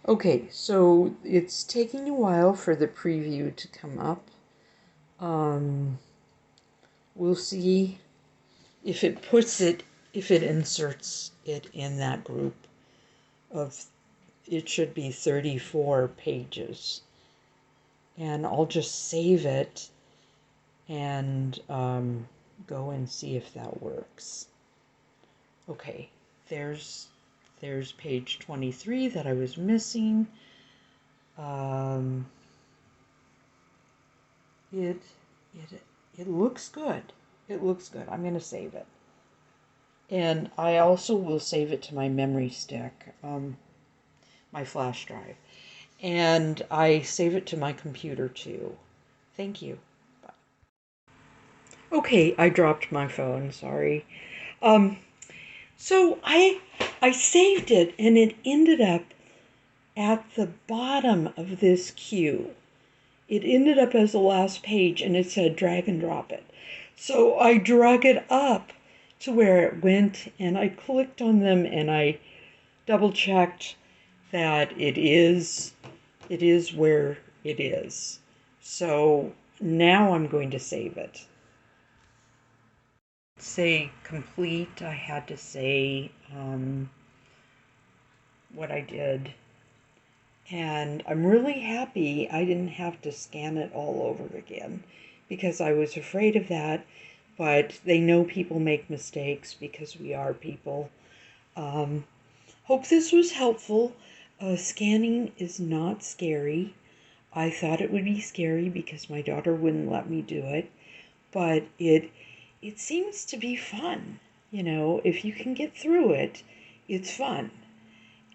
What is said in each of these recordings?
Okay, so it's taking a while for the preview to come up. Um, we'll see if it inserts it in that group of, it should be 34 pages. And I'll just save it and go and see if that works. Okay, there's page 23 that I was missing. Um, it it looks good. It looks good. I'm going to save it. And I also will save it to my memory stick, my flash drive. And I save it to my computer too. Thank you. Bye. Okay, I dropped my phone, sorry. Um, so I saved it and it ended up at the bottom of this queue. It ended up as the last page and it said drag and drop it. So I drug it up to where it went and I clicked on them and I double checked that it is where it is. So now I'm going to save it. Say complete, I had to say what I did. And I'm really happy I didn't have to scan it all over again because I was afraid of that. But they know people make mistakes because we are people. Hope this was helpful. Scanning is not scary. I thought it would be scary because my daughter wouldn't let me do it. But it seems to be fun. You know, if you can get through it, it's fun.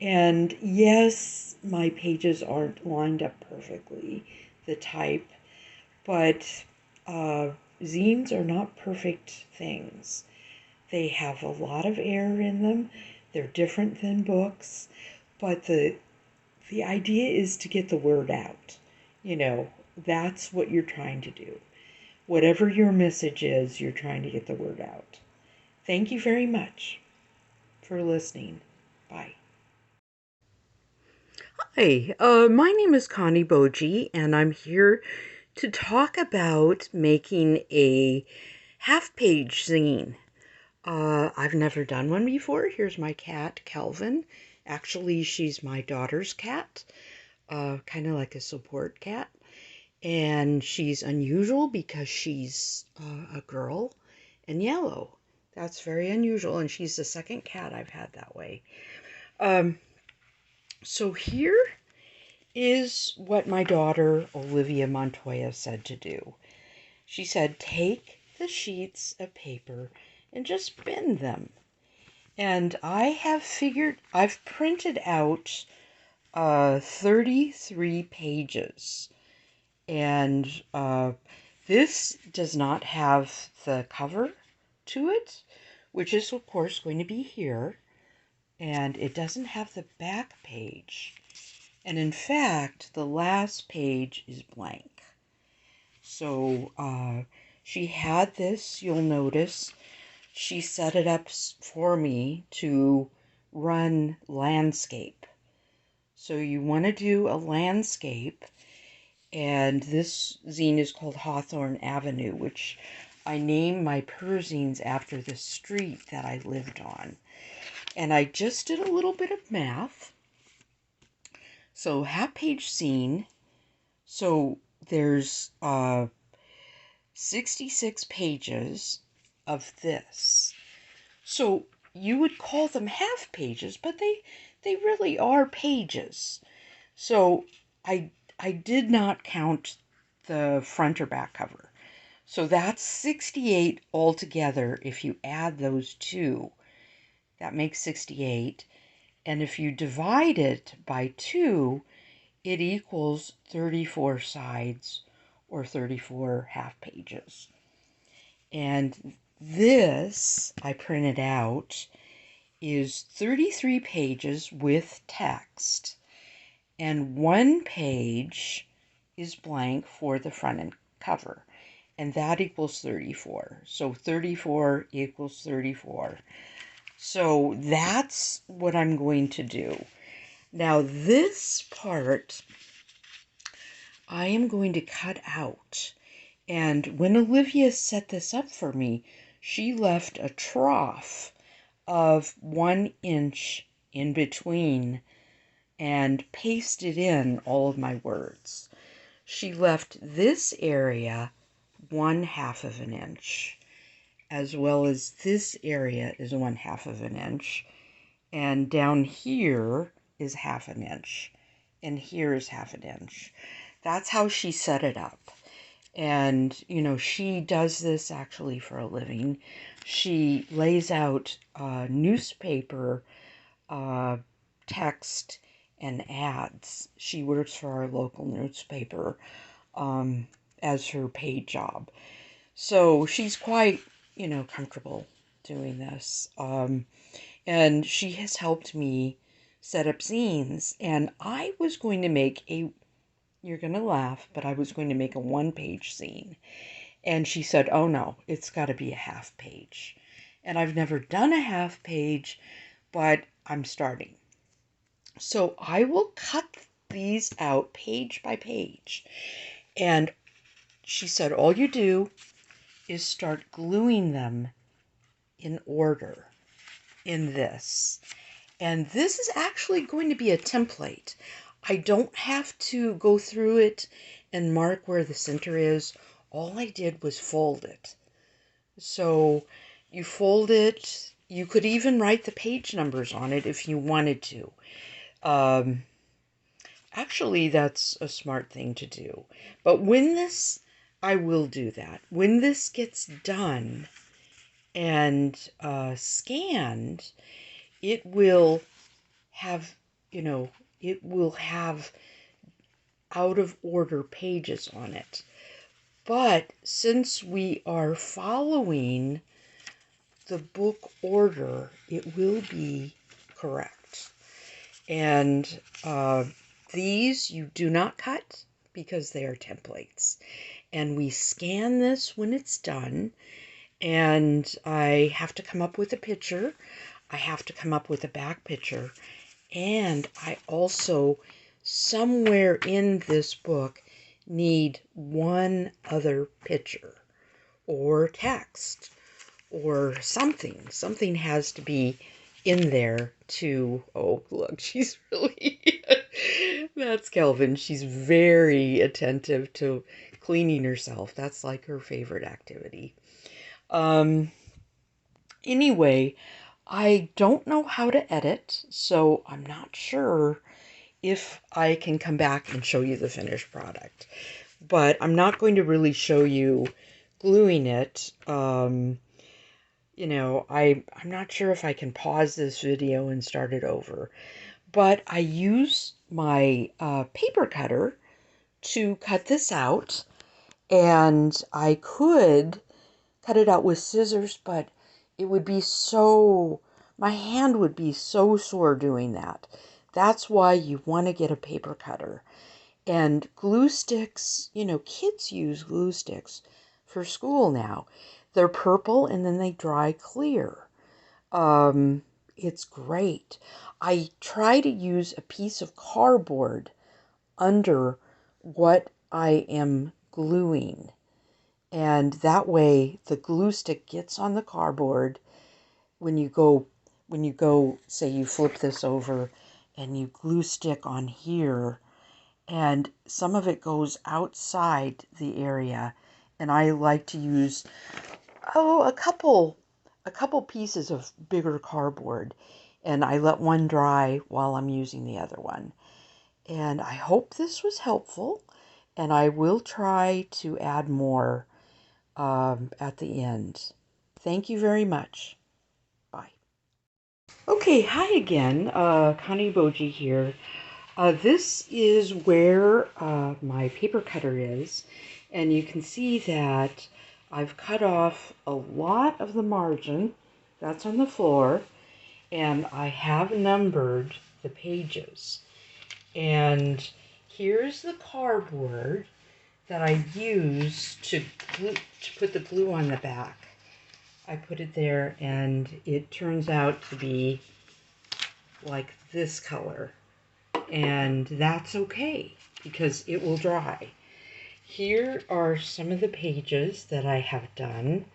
And yes, my pages aren't lined up perfectly, the type, but zines are not perfect things. They have a lot of error in them. They're different than books, but the idea is to get the word out. You know, that's what you're trying to do. Whatever your message is, you're trying to get the word out. Thank you very much for listening. Bye. Hi, my name is Connie Boji, and I'm here to talk about making a half-page zine. I've never done one before. Here's my cat, Calvin. Actually, she's my daughter's cat, kind of like a support cat. And she's unusual because she's a girl and yellow. That's very unusual, and she's the second cat I've had that way. So here is what my daughter, Olivia Montoya, said to do. She said, take the sheets of paper and just bend them. And I've printed out 33 pages. And this does not have the cover to it, which is, of course, going to be here. And it doesn't have the back page. And in fact, the last page is blank. So she had this, you'll notice, she set it up for me to run landscape. So you want to do a landscape, and this zine is called Hawthorne Avenue, which I named my perzines after the street that I lived on. And I just did a little bit of math. So half-page zine, so there's 66 pages of this. So you would call them half pages, but they really are pages. So I did not count the front or back cover. So that's 68 altogether if you add those two. That makes 68. And if you divide it by 2, it equals 34 sides or 34 half pages. And this, I printed out, is 33 pages with text. And 1 page is blank for the front and cover. And that equals 34. So 34 equals 34. So that's what I'm going to do. Now this part I am going to cut out. And when Olivia set this up for me, she left a trough of 1 inch in between and pasted in all of my words. She left this area 1/2 of an inch, as well as this area is 1/2 of an inch, and down here is 1/2 an inch, and here is 1/2 an inch. That's how she set it up. And, you know, she does this actually for a living. She lays out newspaper text and ads. She works for our local newspaper as her paid job. So she's quite, you know, comfortable doing this. And she has helped me set up zines. And I was going to make a, you're going to laugh, but I was going to make a 1-page zine. And she said, oh no, it's got to be a 1/2 page. And I've never done a 1/2 page, but I'm starting. So I will cut these out page by page. And she said, all you do is start gluing them in order in this. And this is actually going to be a template. I don't have to go through it and mark where the center is. All I did was fold it. So you fold it. You could even write the page numbers on it if you wanted to. Actually, that's a smart thing to do. But when this, I will do that. When this gets done and scanned, it will have, you know, it will have out of order pages on it. But since we are following the book order, it will be correct. And these you do not cut because they are templates. And we scan this when it's done. And I have to come up with a picture. I have to come up with a back picture. And I also, somewhere in this book, need one other picture or text or something. Something has to be in there to, oh, look, she's really, that's Kelvin. She's very attentive to cleaning herself. That's like her favorite activity. Anyway, I don't know how to edit, so I'm not sure if I can come back and show you the finished product. But I'm not going to really show you gluing it. You know, I'm not sure if I can pause this video and start it over. But I use my paper cutter to cut this out. And I could cut it out with scissors, but it would be so, my hand would be so sore doing that. That's why you want to get a paper cutter. And glue sticks, you know, kids use glue sticks for school now. They're purple and then they dry clear. It's great. I try to use a piece of cardboard under what I am gluing. And that way the glue stick gets on the cardboard when you go, say you flip this over and you glue stick on here, and some of it goes outside the area. And I like to use, a couple pieces of bigger cardboard, and I let one dry while I'm using the other one. And I hope this was helpful, and I will try to add more at the end. Thank you very much. Bye. Okay, hi again. Connie Boji here. This is where my paper cutter is, and you can see that I've cut off a lot of the margin that's on the floor, and I have numbered the pages. And here's the cardboard that I use to put the glue on the back. I put it there, and it turns out to be like this color. and that's okay because it will dry. Here are some of the pages that I have done.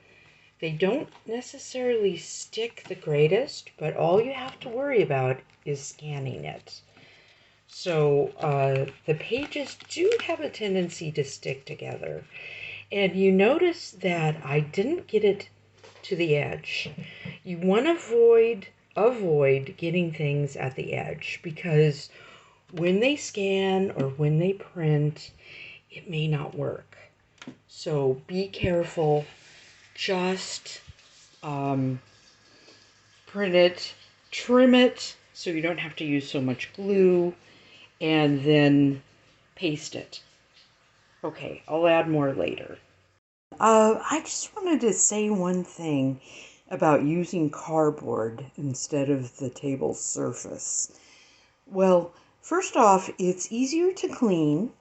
They don't necessarily stick the greatest, but all you have to worry about is scanning it. So the pages do have a tendency to stick together. And you notice that I didn't get it to the edge. You want to avoid getting things at the edge because when they scan or when they print, it may not work. So be careful. Just print it, trim it so you don't have to use so much glue, and then paste it. Okay, I'll add more later. I just wanted to say one thing about using cardboard instead of the table surface. Well, first off, it's easier to clean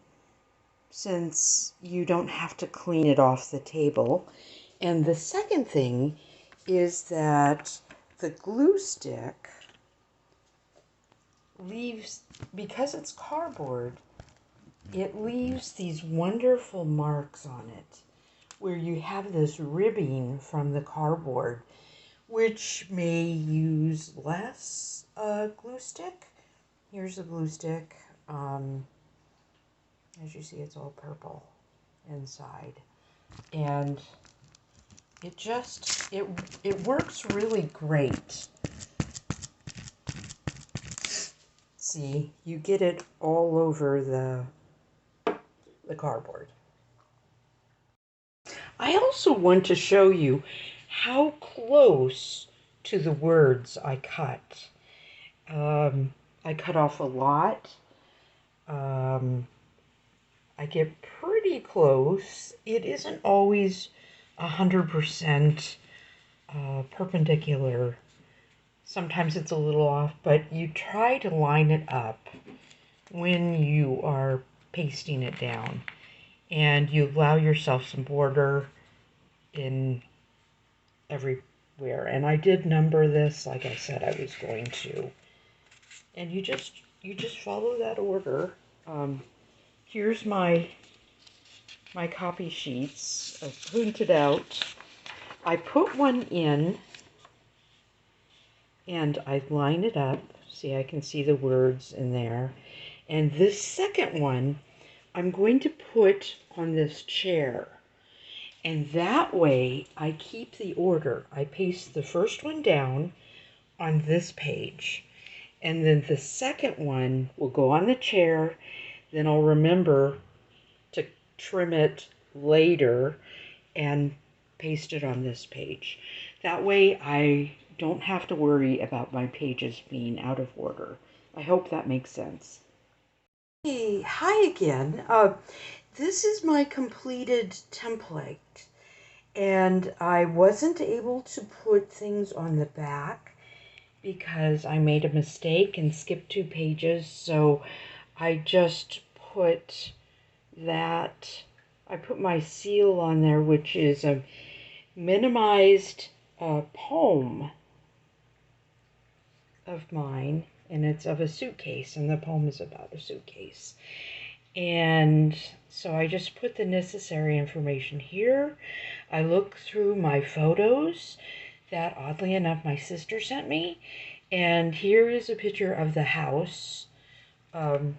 since you don't have to clean it off the table. And the second thing is that the glue stick leaves, because it's cardboard, it leaves these wonderful marks on it where you have this ribbing from the cardboard, which may use less glue stick. Here's the glue stick. As you see, it's all purple inside. And it works really great. See, you get it all over the cardboard. I also want to show you how close to the words I cut. I cut off a lot. I get pretty close. It isn't always 100% perpendicular. Sometimes it's a little off, but you try to line it up when you are pasting it down. And you allow yourself some border in everywhere. And I did number this like I said I was going to. And you just follow that order. Here's my copy sheets. I printed out. I put one in and I line it up. See, I can see the words in there. And this second one, I'm going to put on this chair. And that way, I keep the order. I paste the first one down on this page. And then the second one will go on the chair. Then I'll remember to trim it later and paste it on this page. That way, I don't have to worry about my pages being out of order. I hope that makes sense. Hey, hi again. This is my completed template, and I wasn't able to put things on the back because I made a mistake and skipped 2 pages, so I just put that, I put my seal on there, which is a minimized poem of mine, and it's of a suitcase, and the poem is about a suitcase. And so I just put the necessary information here. I look through my photos that, oddly enough, my sister sent me, and here is a picture of the house. You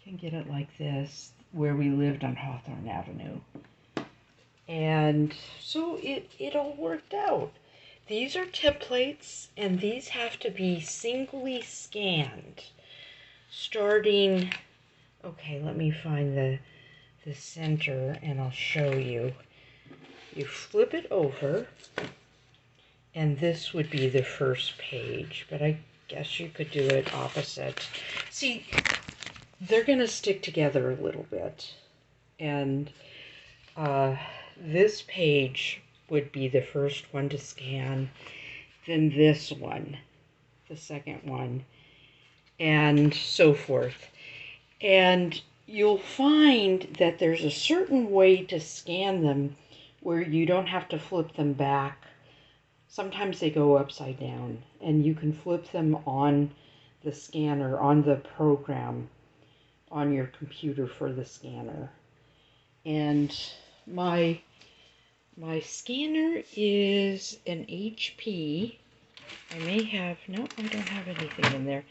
can get it like this, where we lived on Hawthorne Avenue. And so it all worked out. These are templates, and these have to be singly scanned. Starting, okay, let me find the center, and I'll show you. You flip it over, and this would be the first page, but I guess you could do it opposite. See, they're going to stick together a little bit, and this page would be the first one to scan, then this one, the second one, and so forth. And you'll find that there's a certain way to scan them where you don't have to flip them back. Sometimes they go upside down, and you can flip them on the scanner, on the program on your computer for the scanner. And my scanner is an HP. I may have, no, I don't have anything in there.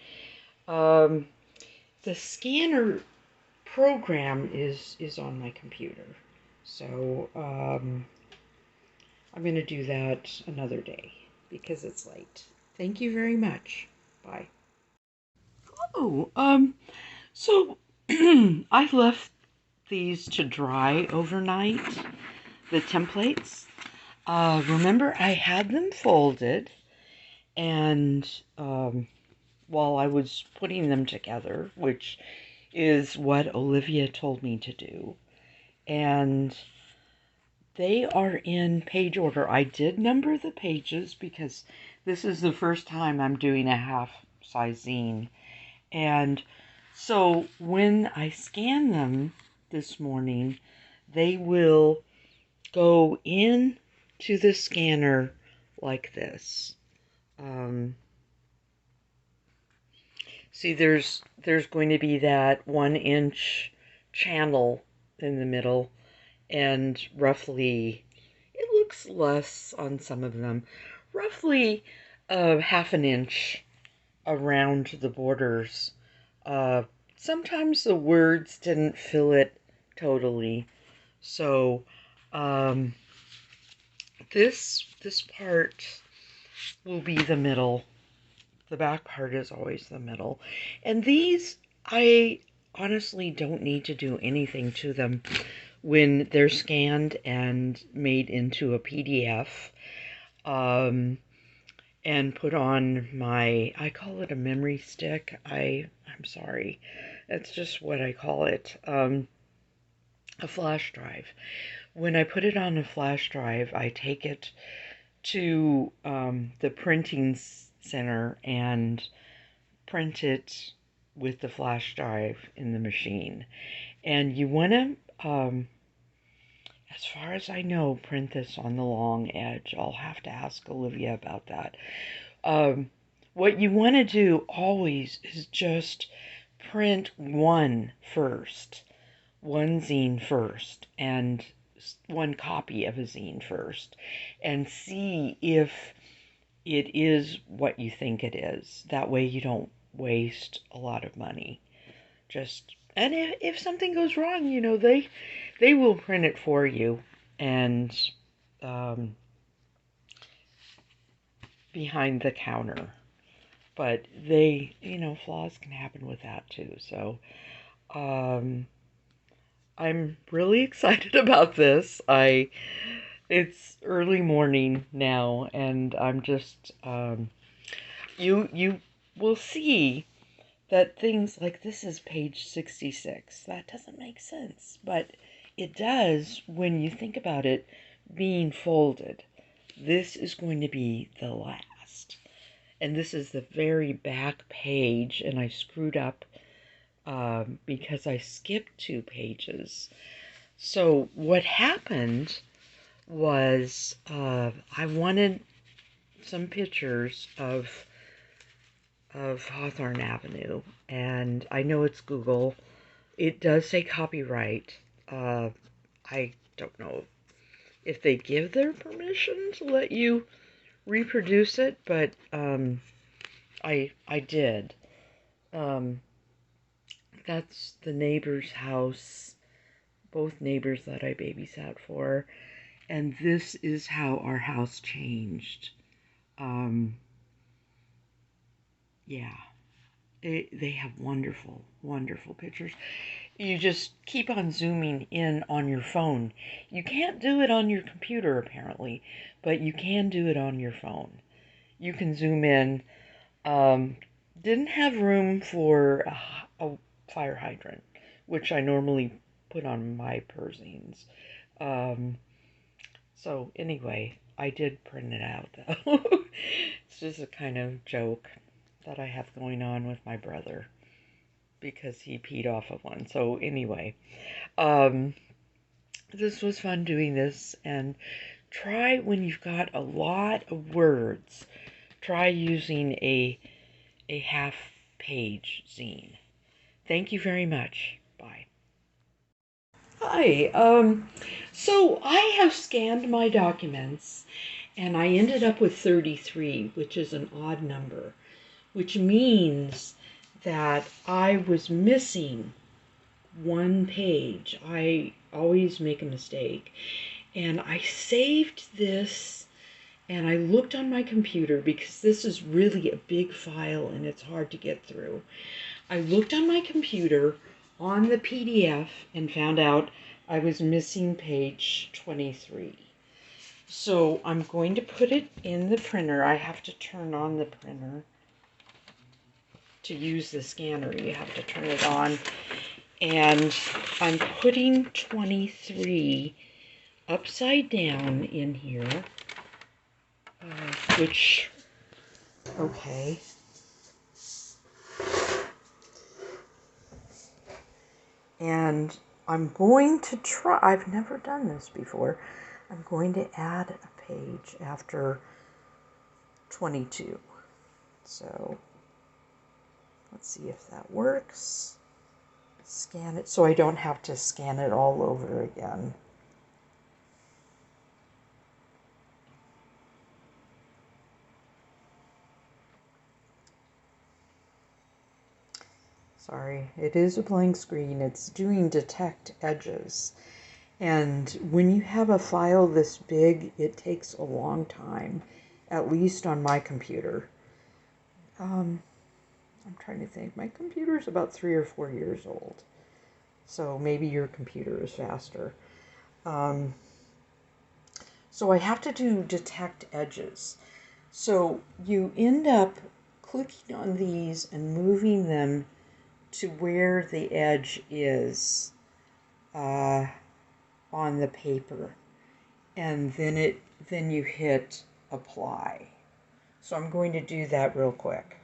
The scanner program is on my computer. So I'm going to do that another day because it's late. Thank you very much. Bye. Oh, so I left these to dry overnight, the templates. Remember, I had them folded, and while I was putting them together, which is what Olivia told me to do, and they are in page order. I did number the pages because this is the first time I'm doing a half-size zine. And so when I scan them this morning, they will go in to the scanner like this. See, there's going to be that 1-inch channel in the middle, and roughly, it looks less on some of them, roughly half an inch around the borders. Sometimes the words didn't fill it totally. So this part will be the middle. The back part is always the middle. And these, I honestly don't need to do anything to them when they're scanned and made into a PDF. And put on my, I call it a memory stick. I'm sorry. That's just what I call it. A flash drive. When I put it on a flash drive, I take it to the printing center and print it with the flash drive in the machine. And you want to, as far as I know, print this on the long edge. I'll have to ask Olivia about that. What you want to do always is just print one zine first, and one copy of a zine first, and see if it is what you think it is. That way you don't waste a lot of money. And if something goes wrong, you know, they will print it for you, and behind the counter. But flaws can happen with that too. So I'm really excited about this. It's early morning now, and I'm just you will see that things like this is page 66. That doesn't make sense, but it does when you think about it being folded. This is going to be the last. And this is the very back page, and I screwed up because I skipped 2 pages. So what happened was I wanted some pictures of Hawthorne Avenue, and I know it's Google. It does say copyright. I don't know if they give their permission to let you reproduce it, but I did. That's the neighbor's house, both neighbors that I babysat for, and this is how our house changed. Yeah, they have wonderful, wonderful pictures. You just keep on zooming in on your phone. You can't do it on your computer, apparently, but you can do it on your phone. You can zoom in. Didn't have room for a fire hydrant, which I normally put on my Zines. So anyway, I did print it out, though. It's just a kind of joke that I have going on with my brother, because he peed off of one. So anyway, this was fun doing this, and try when you've got a lot of words, try using a half page zine. Thank you very much. Bye. Hi. So I have scanned my documents and I ended up with 33, which is an odd number, which means that I was missing one page. I always make a mistake. And I saved this and I looked on my computer because this is really a big file and it's hard to get through. I looked on my computer on the PDF and found out I was missing page 23. So I'm going to put it in the printer. I have to turn on the printer. To use the scanner, you have to turn it on. And I'm putting 23 upside down in here, which, okay. And I'm going to try, I've never done this before, I'm going to add a page after 22. So let's see if that works. Scan it so I don't have to scan it all over again. Sorry, it is a blank screen. It's doing detect edges. And when you have a file this big, it takes a long time, at least on my computer. I'm trying to think. My computer is about 3 or 4 years old. So maybe your computer is faster. So I have to do detect edges. So you end up clicking on these and moving them to where the edge is on the paper. And then you hit apply. So I'm going to do that real quick.